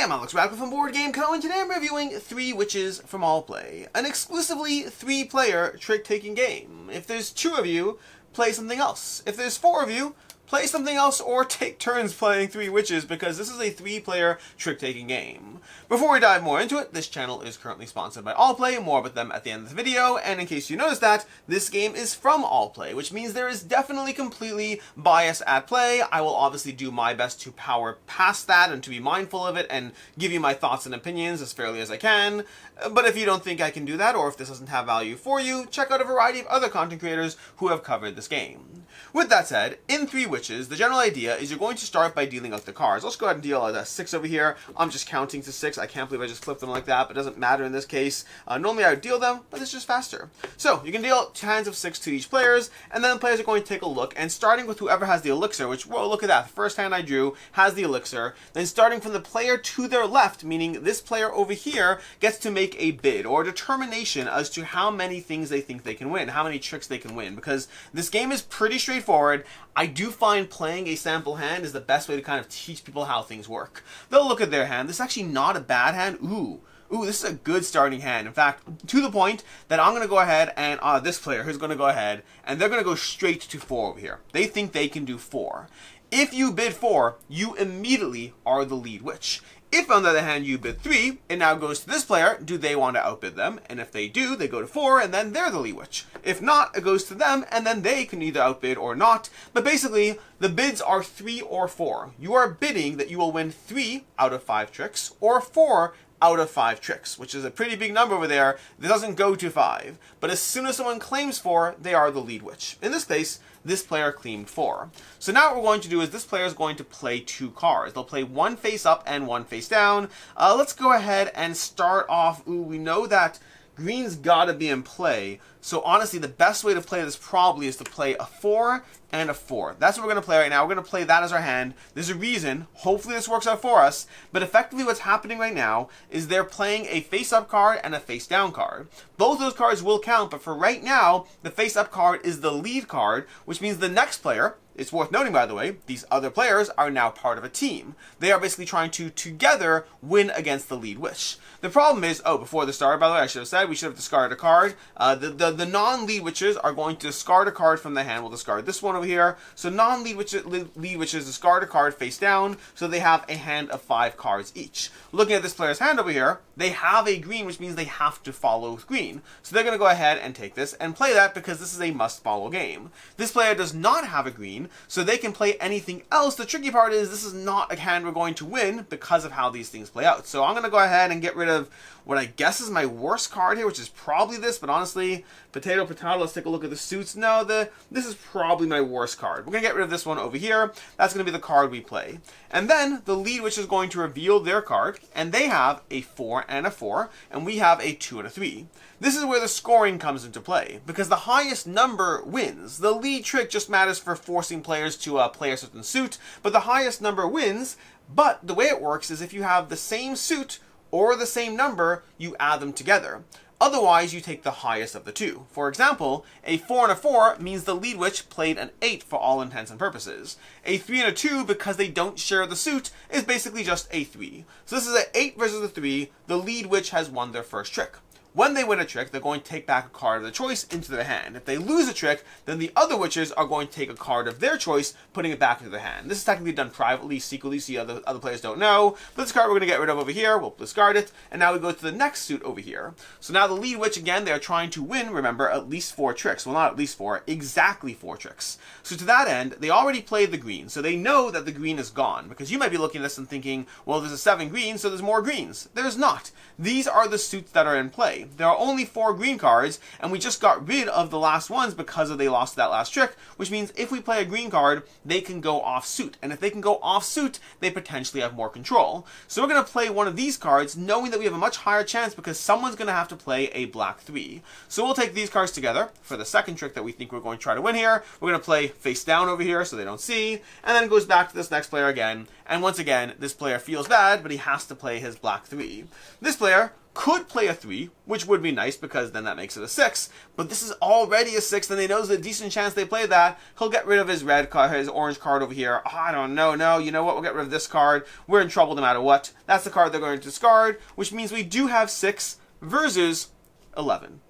I'm Alex Radical from Board Game Co, and today I'm reviewing 3 Witches from All Play, an exclusively 3-player trick-taking game. If there's 2 of you, play something else. If there's 4 of you, play something else or take turns playing 3 Witches, because this is a 3-player trick-taking game. Before we dive more into it, this channel is currently sponsored by Allplay, more about them at the end of the video, and in case you noticed that, this game is from Allplay, which means there is definitely completely bias at play. I will obviously do my best to power past that and to be mindful of it and give you my thoughts and opinions as fairly as I can, but if you don't think I can do that, or if this doesn't have value for you, check out a variety of other content creators who have covered this game. With that said, in 3 Witches, the general idea is you're going to start by dealing out the cards. Let's go ahead and deal out 6 over here. I'm just counting to 6. I can't believe I just flipped them like that, but it doesn't matter in this case. Normally I would deal them, but it's just faster. So, you can deal hands of 6 to each players, and then the players are going to take a look, and starting with whoever has the elixir, which, whoa, look at that, the first hand I drew has the elixir, then starting from the player to their left, meaning this player over here gets to make a bid, or determination as to how many things they think they can win, how many tricks they can win, because this game is pretty straightforward. I do find playing a sample hand is the best way to kind of teach people how things work. They'll look at their hand. This is actually not a bad hand. Ooh, this is a good starting hand. In fact, to the point that I'm going to go ahead and this player who's going to go ahead and they're going to go straight to 4 over here. They think they can do 4. If you bid 4, you immediately are the lead witch. If, on the other hand, you bid 3, it now goes to this player. Do they want to outbid them? And if they do, they go to 4, and then they're the lead witch. If not, it goes to them, and then they can either outbid or not. But basically, the bids are 3 or 4. You are bidding that you will win 3 out of 5 tricks, or 4 out of 5 tricks, which is a pretty big number over there. That doesn't go to 5. But as soon as someone claims 4, they are the lead witch. In this case, this player claimed 4. So now what we're going to do is this player is going to play 2 cards. They'll play 1 face up and 1 face down. Let's go ahead and start off. Ooh, we know that green's got to be in play. So honestly, the best way to play this probably is to play a 4 and a 4. That's what we're going to play right now. We're going to play that as our hand. There's a reason. Hopefully this works out for us. But effectively what's happening right now is they're playing a face-up card and a face-down card. Both those cards will count, but for right now, the face-up card is the lead card, which means the next player, it's worth noting, by the way, these other players are now part of a team. They are basically trying to, together, win against the lead witch. The problem is, before the start, by the way, I should have said, we should have discarded a card. The non-lead witches are going to discard a card from the hand. We'll discard this one over here. So non-lead witches discard a card face down, so they have a hand of 5 cards each. Looking at this player's hand over here, they have a green, which means they have to follow green. So they're going to go ahead and take this and play that because this is a must-follow game. This player does not have a green, so they can play anything else. The tricky part is this is not a hand we're going to win because of how these things play out. So I'm going to go ahead and get rid of what I guess is my worst card here, which is probably this, but honestly, potato, let's take a look at the suits. No, this is probably my worst card. We're going to get rid of this one over here. That's going to be the card we play. And then the lead witch is going to reveal their card, and they have a 4 and a 4, and we have a 2 and a 3. This is where the scoring comes into play, because the highest number wins. The lead trick just matters for forcing players to play a certain suit, but the highest number wins. But the way it works is if you have the same suit or the same number, you add them together. Otherwise, you take the highest of the 2. For example, a 4 and a 4 means the lead witch played an 8 for all intents and purposes. A 3 and a 2, because they don't share the suit, is basically just a 3. So this is an 8 versus a 3. The lead witch has won their first trick. When they win a trick, they're going to take back a card of their choice into their hand. If they lose a trick, then the other witches are going to take a card of their choice, putting it back into their hand. This is technically done privately, secretly, so other players don't know. But this card we're going to get rid of over here. We'll discard it. And now we go to the next suit over here. So now the lead witch, again, they're trying to win, remember, at least 4 tricks. Well, not at least 4, exactly 4 tricks. So to that end, they already played the green. So they know that the green is gone. Because you might be looking at this and thinking, well, there's a 7 green, so there's more greens. There's not. These are the suits that are in play. There are only 4 green cards, and we just got rid of the last ones because they lost that last trick, which means if we play a green card, they can go off suit. And if they can go off suit, they potentially have more control. So we're going to play one of these cards, knowing that we have a much higher chance because someone's going to have to play a black 3. So we'll take these cards together for the second trick that we think we're going to try to win here. We're going to play face down over here so they don't see, and then it goes back to this next player again. And once again, this player feels bad, but he has to play his black 3. This player could play a 3, which would be nice because then that makes it a 6, but this is already a 6, and they know there's a decent chance they play that. He'll get rid of his red card, his orange card over here. Oh, I don't know, no, you know what, we'll get rid of this card. We're in trouble no matter what. That's the card they're going to discard, which means we do have 6 versus 11.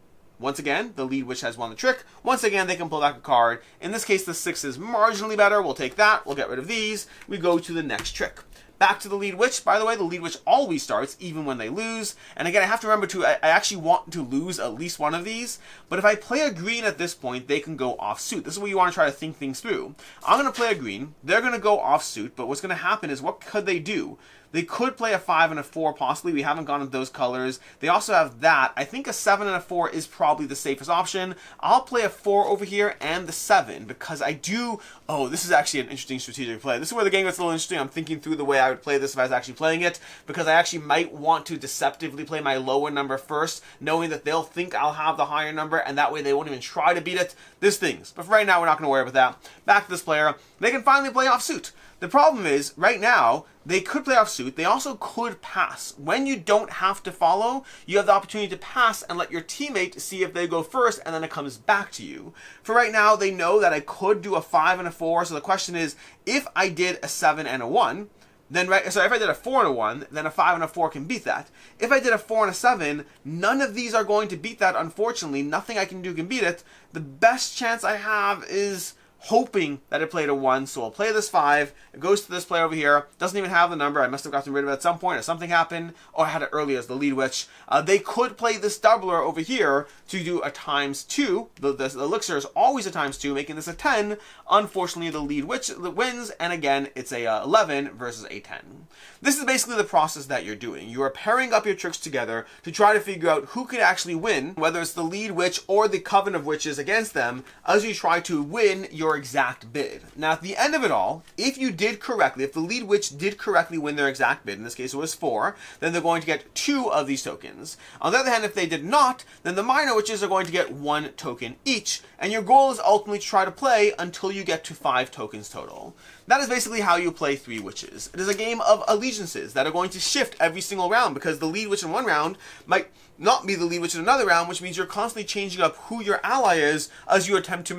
Once again, the lead witch has won the trick. Once again, they can pull back a card. In this case, the 6 is marginally better. We'll take that. We'll get rid of these. We go to the next trick. Back to the lead witch. By the way, the lead witch always starts, even when they lose. And again, I have to remember I actually want to lose at least one of these. But if I play a green at this point, they can go off suit. This is where you want to try to think things through. I'm going to play a green. They're going to go off suit. But what's going to happen is, what could they do? They could play a 5 and a 4, possibly. We haven't gone into those colors. They also have that. I think a 7 and a 4 is probably the safest option. I'll play a 4 over here and the 7 because I do... Oh, this is actually an interesting strategic play. This is where the game gets a little interesting. I'm thinking through the way I would play this if I was actually playing it, because I actually might want to deceptively play my lower number first, knowing that they'll think I'll have the higher number, and that way they won't even try to beat it. There's things. But for right now, we're not going to worry about that. Back to this player. They can finally play off suit. The problem is, right now, they could play off suit. They also could pass. When you don't have to follow, you have the opportunity to pass and let your teammate see if they go first, and then it comes back to you. For right now, they know that I could do a 5 and a 4, so the question is, if I did a 7 and a 1, then if I did a 4 and a 1, then a 5 and a 4 can beat that. If I did a 4 and a 7, none of these are going to beat that, unfortunately. Nothing I can do can beat it. The best chance I have is hoping that it played a 1, so I'll play this 5. It goes to this player over here. Doesn't even have the number. I must have gotten rid of it at some point, or something happened. Or I had it earlier as the lead witch. They could play this doubler over here to do a ×2. The elixir is always a ×2, making this a 10. Unfortunately, the lead witch wins, and again, it's a 11 versus a 10. This is basically the process that you're doing. You are pairing up your tricks together to try to figure out who can actually win, whether it's the lead witch or the coven of witches against them, as you try to win your exact bid. Now, at the end of it all, if you did correctly, if the lead witch did correctly win their exact bid, in this case it was 4, then they're going to get 2 of these tokens. On the other hand, if they did not, then the minor witches are going to get 1 token each, and your goal is ultimately to try to play until you get to 5 tokens total. That is basically how you play 3 witches. It is a game of allegiances that are going to shift every single round, because the lead witch in one round might not be the lead witch in another round, which means you're constantly changing up who your ally is as you attempt to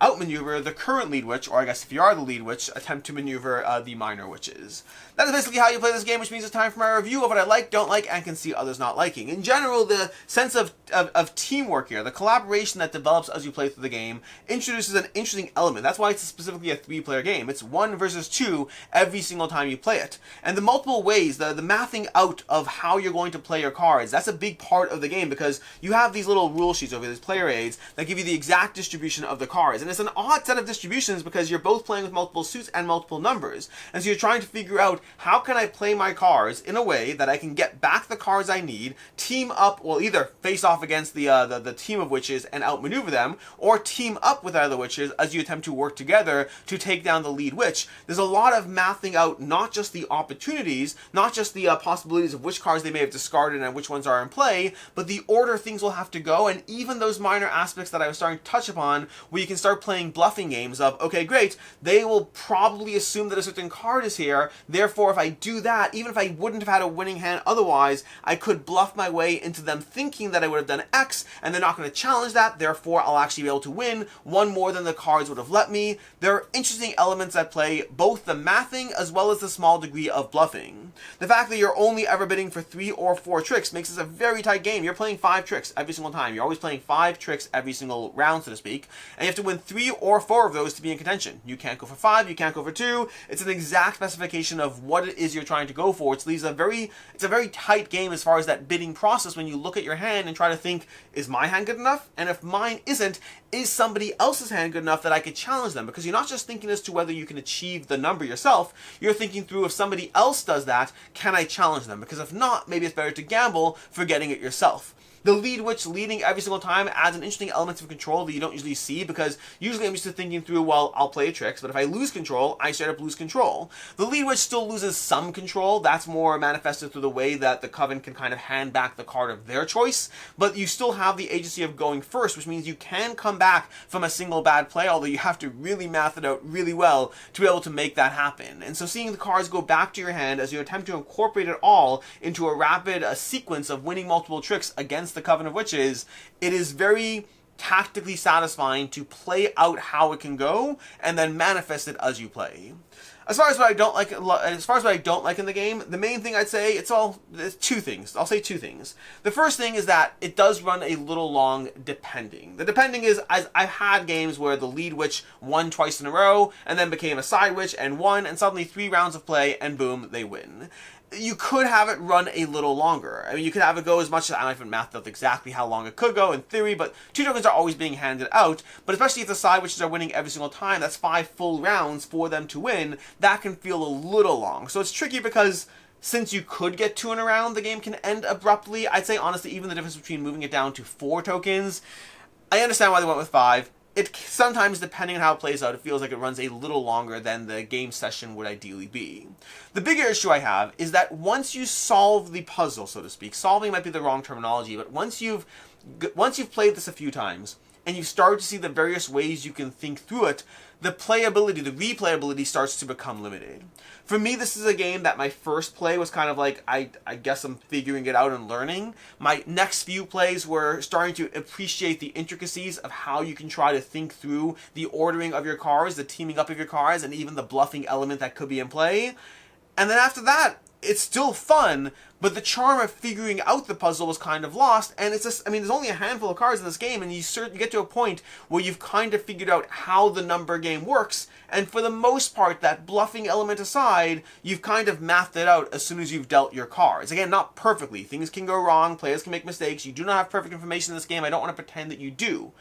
outmaneuver the current lead witch, or I guess if you are the lead witch, attempt to maneuver the minor witches. That is basically how you play this game, which means it's time for my review of what I like, don't like, and can see others not liking. In general, the sense of teamwork here, the collaboration that develops as you play through the game, introduces an interesting element. That's why it's specifically a 3-player game. It's 1 versus 2 every single time you play it. And the multiple ways, the mathing out of how you're going to play your cards, that's a big part of the game, because you have these little rule sheets over these player aids that give you the exact distribution of the cards. And it's an odd set of distributions because you're both playing with multiple suits and multiple numbers. And so you're trying to figure out, how can I play my cards in a way that I can get back the cards I need, team up, well, either face off against the team of witches and outmaneuver them, or team up with other witches as you attempt to work together to take down the lead witch. There's a lot of mathing out, not just the opportunities, not just the possibilities of which cards they may have discarded and which ones are in play, but the order things will have to go, and even those minor aspects that I was starting to touch upon, where you can start playing bluffing games of, okay, great, they will probably assume that a certain card is here, therefore if I do that, even if I wouldn't have had a winning hand otherwise, I could bluff my way into them thinking that I would have done X, and they're not going to challenge that, therefore I'll actually be able to win 1 more than the cards would have let me. There are interesting elements at play, both the mathing as well as the small degree of bluffing. The fact that you're only ever bidding for 3 or 4 tricks makes this a very tight game. You're playing 5 tricks every single time. You're always playing 5 tricks every single round, so to speak, and you have to win 3 or 4 of those to be in contention. You can't go for 5, you can't go for 2. It's an exact specification of what it is you're trying to go for. It's a very tight game as far as that bidding process, when you look at your hand and try to think, is my hand good enough? And if mine isn't, is somebody else's hand good enough that I could challenge them? Because you're not just thinking as to whether you can achieve the number yourself, you're thinking through, if somebody else does that, can I challenge them? Because if not, maybe it's better to gamble for getting it yourself. The lead witch leading every single time adds an interesting element of control that you don't usually see, because usually I'm used to thinking through, well, I'll play tricks, but if I lose control, I straight up lose control. The lead witch still loses some control. That's more manifested through the way that the Coven can kind of hand back the card of their choice, but you still have the agency of going first, which means you can come back from a single bad play, although you have to really math it out really well to be able to make that happen. And so seeing the cards go back to your hand as you attempt to incorporate it all into a rapid sequence of winning multiple tricks against the Coven of Witches, it is very tactically satisfying to play out how it can go and then manifest it as you play. As far as what I don't like in the game, the main thing I'd say, it's two things. I'll say two things. The first thing is that it does run a little long depending. The depending is, I've had games where the lead witch won twice in a row and then became a side witch and won, and suddenly 3 rounds of play and boom, they win. You could have it run a little longer. I mean, you could have it go as much as, I haven't mathed out exactly how long it could go in theory, but 2 tokens are always being handed out. But especially if the side witches are winning every single time, that's 5 full rounds for them to win. That can feel a little long. So it's tricky because since you could get 2 in a round, the game can end abruptly. I'd say, honestly, even the difference between moving it down to 4 tokens, I understand why they went with 5. It sometimes, depending on how it plays out, it feels like it runs a little longer than the game session would ideally be. The bigger issue I have is that once you solve the puzzle, so to speak, solving might be the wrong terminology, but once you've played this a few times and you've started to see the various ways you can think through it, the playability, the replayability starts to become limited. For me, this is a game that my first play was kind of like, I guess I'm figuring it out and learning. My next few plays were starting to appreciate the intricacies of how you can try to think through the ordering of your cards, the teaming up of your cards, and even the bluffing element that could be in play. And then after that, it's still fun, but the charm of figuring out the puzzle was kind of lost, and it's just, I mean, there's only a handful of cards in this game, and you get to a point where you've kind of figured out how the number game works, and for the most part, that bluffing element aside, you've kind of mathed it out as soon as you've dealt your cards. Again, not perfectly. Things can go wrong, players can make mistakes, you do not have perfect information in this game, I don't want to pretend that you do.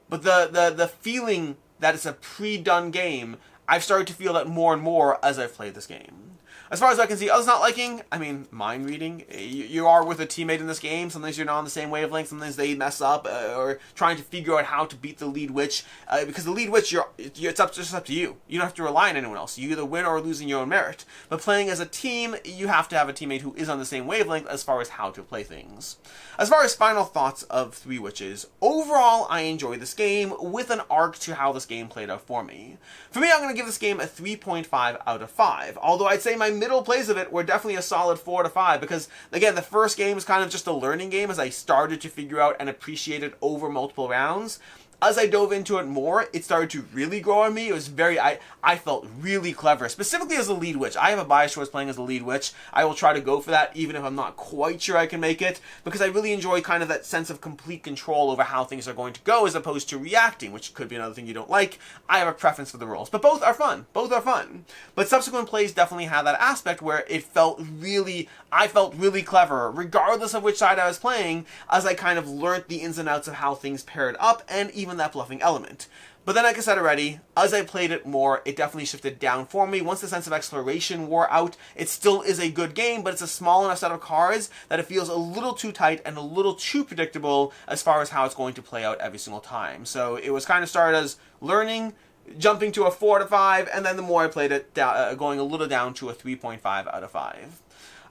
But the feeling that it's a pre-done game, I've started to feel that more and more as I've played this game. As far as I can see, others not liking, I mean, mind reading. You are with a teammate in this game. Sometimes you're not on the same wavelength. Sometimes they mess up or trying to figure out how to beat the lead witch. Because the lead witch, it's just up to you. You don't have to rely on anyone else. You either win or lose in your own merit. But playing as a team, you have to have a teammate who is on the same wavelength as far as how to play things. As far as final thoughts of Three Witches, overall, I enjoyed this game with an arc to how this game played out for me. For me, I'm going to give this game a 3.5 out of 5. Although I'd say my middle plays of it were definitely a solid 4 to 5 because, again, the first game was kind of just a learning game as I started to figure out and appreciate it over multiple rounds. As I dove into it more, it started to really grow on me. It was I felt really clever, specifically as a lead witch. I have a bias towards playing as a lead witch. I will try to go for that, even if I'm not quite sure I can make it, because I really enjoy kind of that sense of complete control over how things are going to go, as opposed to reacting, which could be another thing you don't like. I have a preference for the roles, but both are fun. Both are fun. But subsequent plays definitely had that aspect where I felt really clever, regardless of which side I was playing, as I kind of learnt the ins and outs of how things paired up, and even that bluffing element. But then, like I said already, as I played it more, it definitely shifted down for me. Once the sense of exploration wore out, it still is a good game, but it's a small enough set of cards that it feels a little too tight and a little too predictable as far as how it's going to play out every single time. So it was kind of started as learning, jumping to a 4 to 5, and then the more I played it, going a little down to a 3.5 out of 5.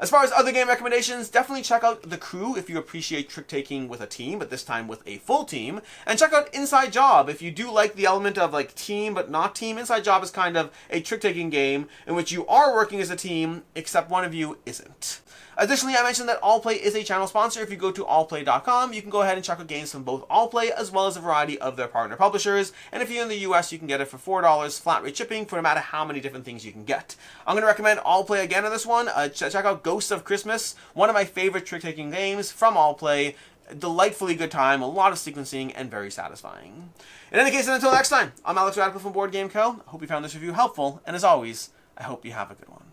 As far as other game recommendations, definitely check out The Crew if you appreciate trick-taking with a team, but this time with a full team. And check out Inside Job if you do like the element of like team but not team. Inside Job is kind of a trick-taking game in which you are working as a team, except one of you isn't. Additionally, I mentioned that Allplay is a channel sponsor. If you go to allplay.com, you can go ahead and check out games from both Allplay as well as a variety of their partner publishers. And if you're in the US, you can get it for $4 flat rate shipping for no matter how many different things you can get. I'm going to recommend Allplay again on this one. Check out Ghosts of Christmas, one of my favorite trick-taking games from Allplay. Delightfully good time, a lot of sequencing, and very satisfying. In any case, and until next time, I'm Alex Radical from Board Game Co. I hope you found this review helpful, and as always, I hope you have a good one.